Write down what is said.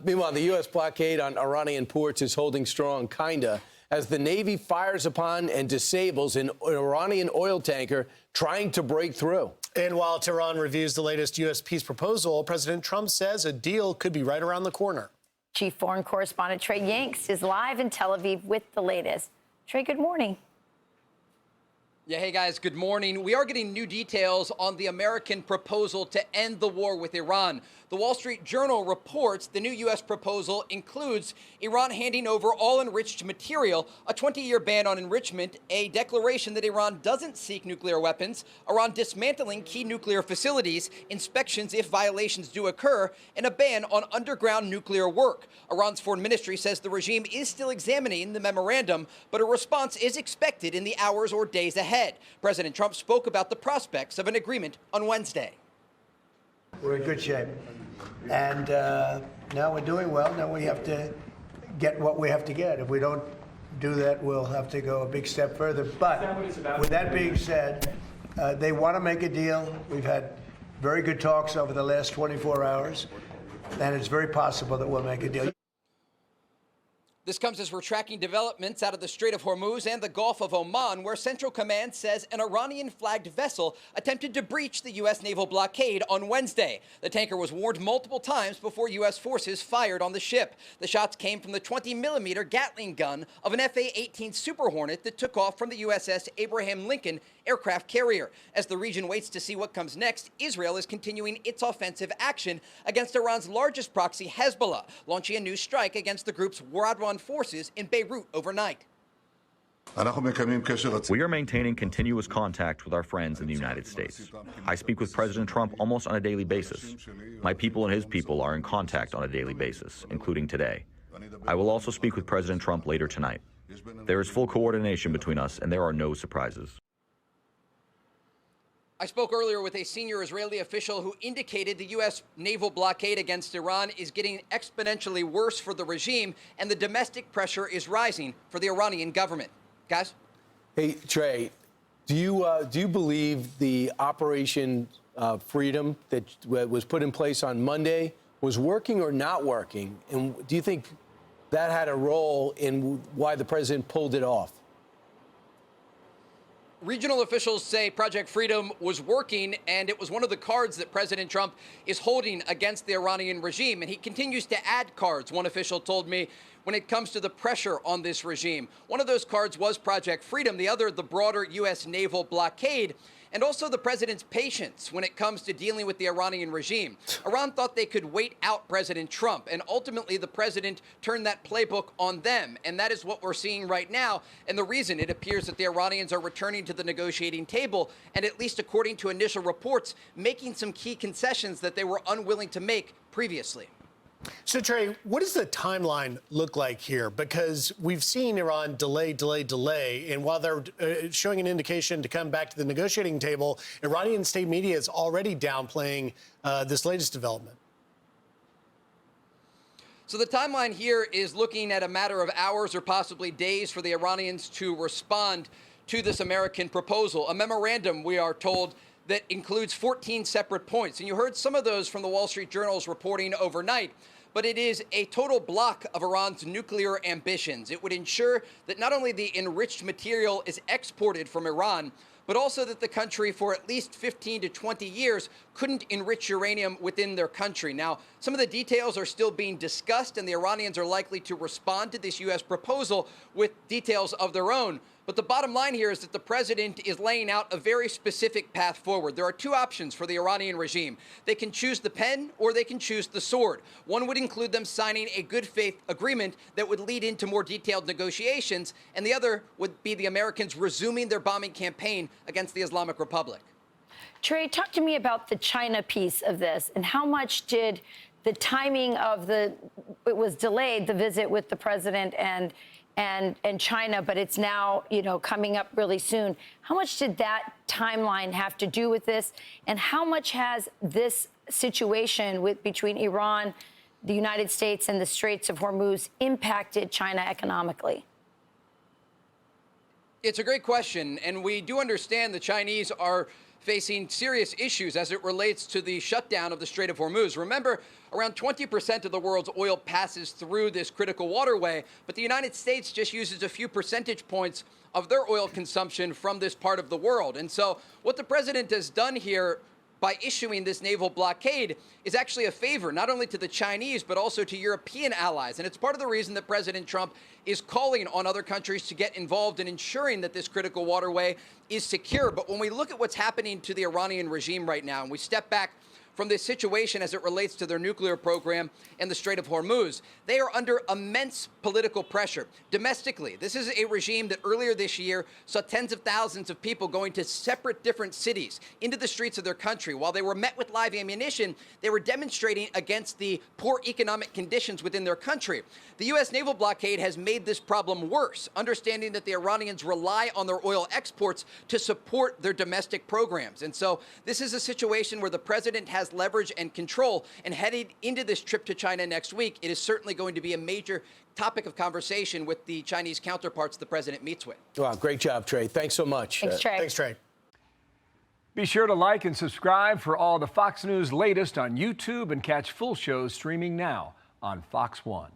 Meanwhile, the U.S. blockade on Iranian ports is holding strong, kinda, as the Navy fires upon and disables an Iranian oil tanker trying to break through. And while Tehran reviews the latest U.S. peace proposal, President Trump says a deal could be right around the corner. Chief foreign correspondent Trey Yingst is live in Tel Aviv with the latest. Trey, good morning. Yeah, hey guys, good morning. We are getting new details on the American proposal to end the war with Iran. The Wall Street Journal reports the new U.S. proposal includes Iran handing over all enriched material, a 20-year ban on enrichment, a declaration that Iran doesn't seek nuclear weapons, Iran dismantling key nuclear facilities, inspections if violations do occur, and a ban on underground nuclear work. Iran's foreign ministry says the regime is still examining the memorandum, but a response is expected in the hours or days ahead. President Trump spoke about the prospects of an agreement on Wednesday. We're in good shape. And now we're doing well. Now we have to get what we have to get. If we don't do that, we'll have to go a big step further. But with that being said, they want to make a deal. We've had very good talks over the last 24 hours, and it's very possible that we'll make a deal. This comes as we're tracking developments out of the Strait of Hormuz and the Gulf of Oman, where Central Command says an Iranian-flagged vessel attempted to breach the U.S. naval blockade on Wednesday. The tanker was warned multiple times before U.S. forces fired on the ship. The shots came from the 20-millimeter Gatling gun of an F/A-18 Super Hornet that took off from the USS Abraham Lincoln aircraft carrier. As the region waits to see what comes next, Israel is continuing its offensive action against Iran's largest proxy, Hezbollah, launching a new strike against the group's Radwan forces in Beirut overnight. We are maintaining continuous contact with our friends in the United States. I speak with President Trump almost on a daily basis. My people and his people are in contact on a daily basis, including today. I will also speak with President Trump later tonight. There is full coordination between us, and there are no surprises. I spoke earlier with a senior Israeli official who indicated the U.S. naval blockade against Iran is getting exponentially worse for the regime, and the domestic pressure is rising for the Iranian government. Guys? Hey, Trey, do you believe the Operation Freedom that was put in place on Monday was working or not working? And do you think that had a role in why the president pulled it off? Regional officials say Project Freedom was working, and it was one of the cards that President Trump is holding against the Iranian regime. And he continues to add cards, one official told me, when it comes to the pressure on this regime. One of those cards was Project Freedom, the other, the broader U.S. naval blockade, and also the president's patience when it comes to dealing with the Iranian regime. Iran thought they could wait out President Trump, and ultimately the president turned that playbook on them. And that is what we're seeing right now. And the reason it appears that the Iranians are returning to the negotiating table, and at least according to initial reports, making some key concessions that they were unwilling to make previously. So, Trey, what does the timeline look like here? Because we've seen Iran delay. And while they're showing an indication to come back to the negotiating table, Iranian state media is already downplaying this latest development. So the timeline here is looking at a matter of hours or possibly days for the Iranians to respond to this American proposal. A memorandum, we are told, that includes 14 separate points. And you heard some of those from the Wall Street Journal's reporting overnight. But it is a total block of Iran's nuclear ambitions. It would ensure that not only the enriched material is exported from Iran, but also that the country for at least 15 to 20 years couldn't enrich uranium within their country. Now, some of the details are still being discussed, and the Iranians are likely to respond to this U.S. proposal with details of their own. But the bottom line here is that the president is laying out a very specific path forward. There are two options for the Iranian regime. They can choose the pen or they can choose the sword. One would include them signing a good faith agreement that would lead into more detailed negotiations, and the other would be the Americans resuming their bombing campaign against the Islamic Republic. Trey, talk to me about the China piece of this, and how much did the timing of it was delayed, the visit with the president and China, but it's now, coming up really soon. How much did that timeline have to do with this? And how much has this situation between Iran, the United States, and the Straits of Hormuz impacted China economically? It's a great question, and we do understand the Chinese are facing serious issues as it relates to the shutdown of the Strait of Hormuz. Remember, around 20% of the world's oil passes through this critical waterway, but the United States just uses a few percentage points of their oil consumption from this part of the world. And so what the president has done here by issuing this naval blockade is actually a favor, not only to the Chinese, but also to European allies. And it's part of the reason that President Trump is calling on other countries to get involved in ensuring that this critical waterway is secure. But when we look at what's happening to the Iranian regime right now, and we step back from this situation as it relates to their nuclear program and the Strait of Hormuz, they are under immense political pressure. Domestically, this is a regime that earlier this year saw tens of thousands of people going to separate different cities into the streets of their country. While they were met with live ammunition, they were demonstrating against the poor economic conditions within their country. The U.S. naval blockade has made this problem worse, understanding that the Iranians rely on their oil exports to support their domestic programs. And so this is a situation where the president has leverage and control, and heading into this trip to China next week, it is certainly going to be a major topic of conversation with the Chinese counterparts the president meets with. Wow, great job, Trey. Thanks so much. Thanks, Trey. Thanks, Trey. Be sure to like and subscribe for all the Fox News latest on YouTube and catch full shows streaming now on Fox One.